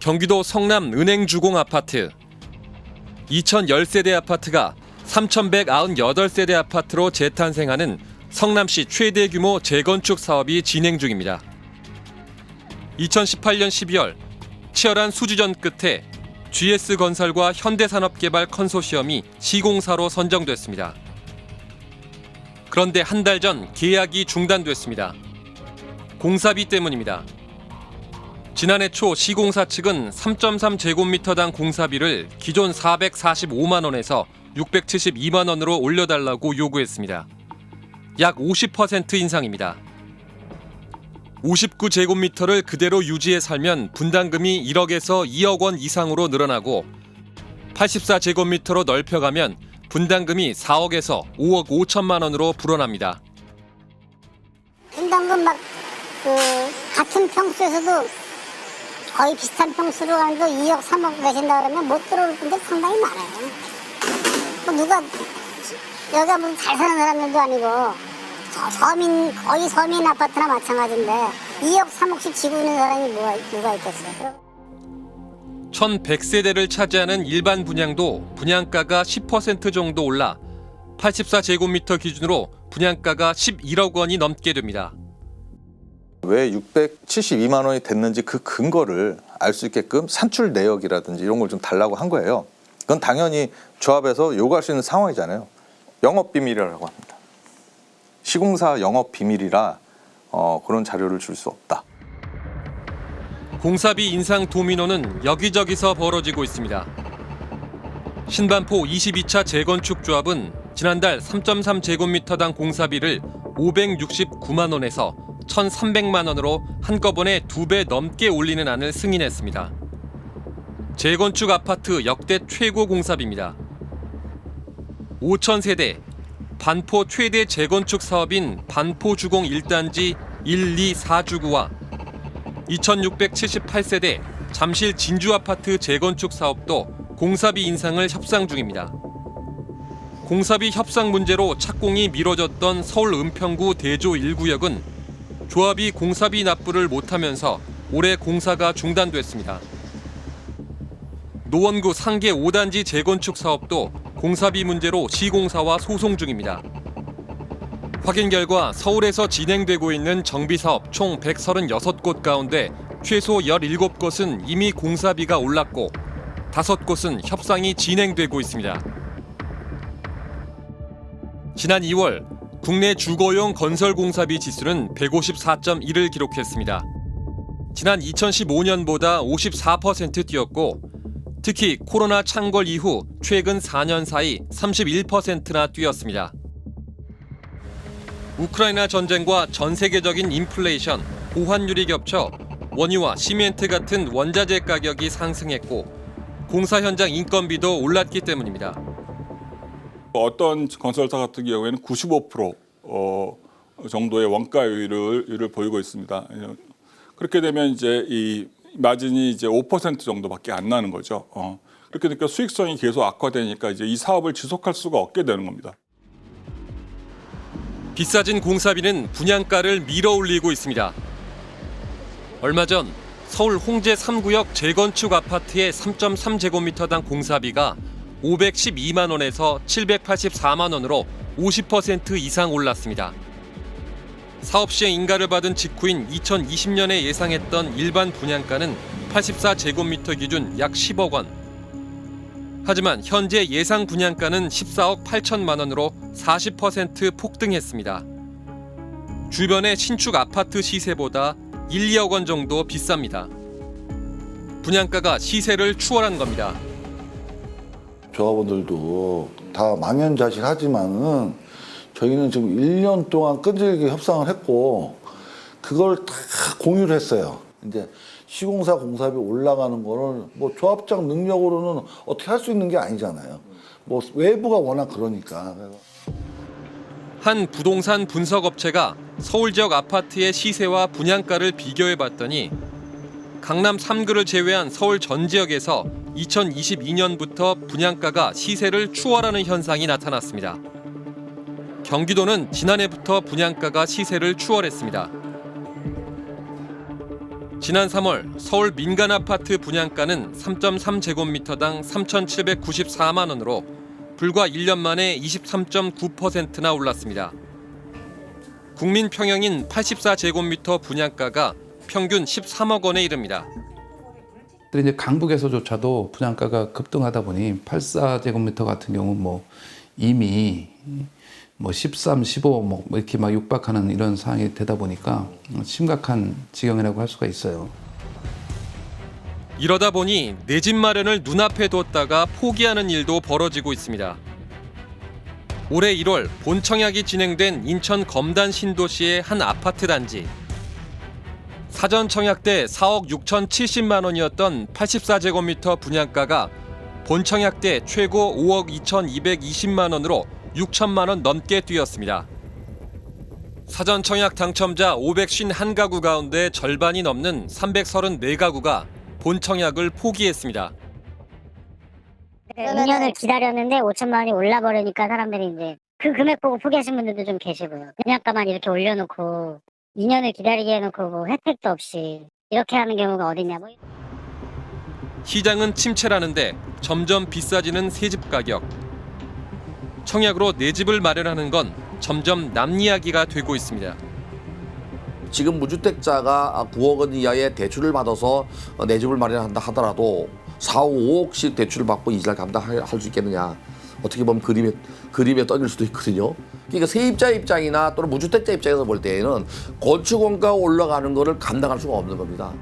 경기도 성남 은행주공 아파트. 2010세대 아파트가 3,198세대 아파트로 재탄생하는 성남시 최대 규모 재건축 사업이 진행 중입니다. 2018년 12월 치열한 수주전 끝에 GS건설과 현대산업개발 컨소시엄이 시공사로 선정됐습니다. 그런데 한 달 전 계약이 중단됐습니다. 공사비 때문입니다. 지난해 초 시공사 측은 3.3제곱미터당 공사비를 기존 445만 원에서 672만 원으로 올려달라고 요구했습니다. 약 50% 인상입니다. 59제곱미터를 그대로 유지해 살면 분담금이 1억에서 2억 원 이상으로 늘어나고 84제곱미터로 넓혀가면 분담금이 4억에서 5억 5천만 원으로 불어납니다. 분담금 같은 평수에서도 거의 비슷한 평수로 하는데 2억, 3억 내신다 그러면 못 들어올 분들 상당히 많아요. 누가 여기가 무슨 잘 사는 사람들도 아니고 거의 서민 아파트나 마찬가지인데 2억, 3억씩 지고 있는 사람이 누가 있겠어요? 1,100세대를 차지하는 일반 분양도 분양가가 10% 정도 올라 84제곱미터 기준으로 분양가가 11억 원이 넘게 됩니다. 왜 672만 원이 됐는지 그 근거를 알 수 있게끔 산출 내역이라든지 이런 걸 좀 달라고 한 거예요. 그건 당연히 조합에서 요구할 수 있는 상황이잖아요. 영업비밀이라고 합니다. 시공사 영업비밀이라 그런 자료를 줄 수 없다. 공사비 인상 도미노는 여기저기서 벌어지고 있습니다. 신반포 22차 재건축 조합은 지난달 3.3제곱미터당 공사비를 569만 원에서 1,300만 원으로 한꺼번에 2배 넘게 올리는 안을 승인했습니다. 재건축 아파트 역대 최고 공사비입니다. 5,000세대, 반포 최대 재건축 사업인 반포주공 1단지 1, 2, 4주구와 2,678세대 잠실 진주아파트 재건축 사업도 공사비 인상을 협상 중입니다. 공사비 협상 문제로 착공이 미뤄졌던 서울 은평구 대조 1구역은 조합이 공사비 납부를 못하면서 올해 공사가 중단됐습니다. 노원구 상계 5단지 재건축 사업도 공사비 문제로 시공사와 소송 중입니다. 확인 결과 서울에서 진행되고 있는 정비사업 총 136곳 가운데 최소 17곳은 이미 공사비가 올랐고 5곳은 협상이 진행되고 있습니다. 지난 2월 국내 주거용 건설 공사비 지수는 154.1을 기록했습니다. 지난 2015년보다 54% 뛰었고 특히 코로나 창궐 이후 최근 4년 사이 31%나 뛰었습니다. 우크라이나 전쟁과 전 세계적인 인플레이션, 고환율이 겹쳐 원유와 시멘트 같은 원자재 가격이 상승했고 공사 현장 인건비도 올랐기 때문입니다. 어떤 건설사 같은 경우에는 95% 정도의 원가율을 보이고 있습니다. 그렇게 되면 이제 이 마진이 이제 5% 정도밖에 안 나는 거죠. 그렇게 되니까 수익성이 계속 악화되니까 이제 이 사업을 지속할 수가 없게 되는 겁니다. 비싸진 공사비는 분양가를 밀어올리고 있습니다. 얼마 전 서울 홍제 3구역 재건축 아파트의 3.3제곱미터당 공사비가 512만 원에서 784만 원으로 50% 이상 올랐습니다. 사업 시행 인가를 받은 직후인 2020년에 예상했던 일반 분양가는 84제곱미터 기준 약 10억 원. 하지만 현재 예상 분양가는 14억 8천만 원으로 40% 폭등했습니다. 주변의 신축 아파트 시세보다 1, 2억 원 정도 비쌉니다. 분양가가 시세를 추월한 겁니다. 조합원들도 다 망연자실하지만은 저희는 지금 1년 동안 끈질기게 협상을 했고 그걸 다 공유를 했어요. 이제 시공사 공사비 올라가는 거는 뭐 조합장 능력으로는 어떻게 할 수 있는 게 아니잖아요. 뭐 외부가 워낙 그러니까. 한 부동산 분석업체가 서울 지역 아파트의 시세와 분양가를 비교해봤더니 강남 3구를 제외한 서울 전 지역에서 2022년부터 분양가가 시세를 추월하는 현상이 나타났습니다. 경기도는 지난해부터 분양가가 시세를 추월했습니다. 지난 3월 서울 민간 아파트 분양가는 3.3제곱미터당 3,794만 원으로 불과 1년 만에 23.9%나 올랐습니다. 국민 평형인 84제곱미터 분양가가 평균 13억 원에 이릅니다. 근데 이제 강북에서조차도 분양가가 급등하다 보니 84제곱미터 같은 경우는 뭐 이미 뭐 13, 15 뭐 이렇게 막 육박하는 이런 상황이 되다 보니까 심각한 지경이라고 할 수가 있어요. 이러다 보니 내 집 마련을 눈앞에 뒀다가 포기하는 일도 벌어지고 있습니다. 올해 1월 본청약이 진행된 인천 검단 신도시의 한 아파트 단지. 사전 청약 때 4억 6,070만 원이었던 84제곱미터 분양가가 본청약 때 최고 5억 2,220만 원으로 6천만 원 넘게 뛰었습니다. 사전 청약 당첨자 551가구 가운데 절반이 넘는 334가구가 본청약을 포기했습니다. 2년을 기다렸는데 5천만 원이 올라버리니까 사람들이 이제 그 금액 보고 포기하신 분들도 좀 계시고요. 분양가만 이렇게 올려놓고 2년을 기다리게 해놓고 뭐 혜택도 없이 이렇게 하는 경우가 어딨냐. 뭐. 시장은 침체라는데 점점 비싸지는 새집 가격. 청약으로 내 집을 마련하는 건 점점 남 이야기가 되고 있습니다. 지금 무주택자가 9억 원 이하의 대출을 받아서 내 집을 마련한다 하더라도 4, 5억씩 대출을 받고 이자를 감당할 수 있겠느냐. 어떻게 보면 그림에 떠질 수도 있거든요. 그러니까 세입자 입장이나 또는 무주택자 입장에서 볼 때에는 건축원가가 올라가는 거를 감당할 수가 없는 겁니다.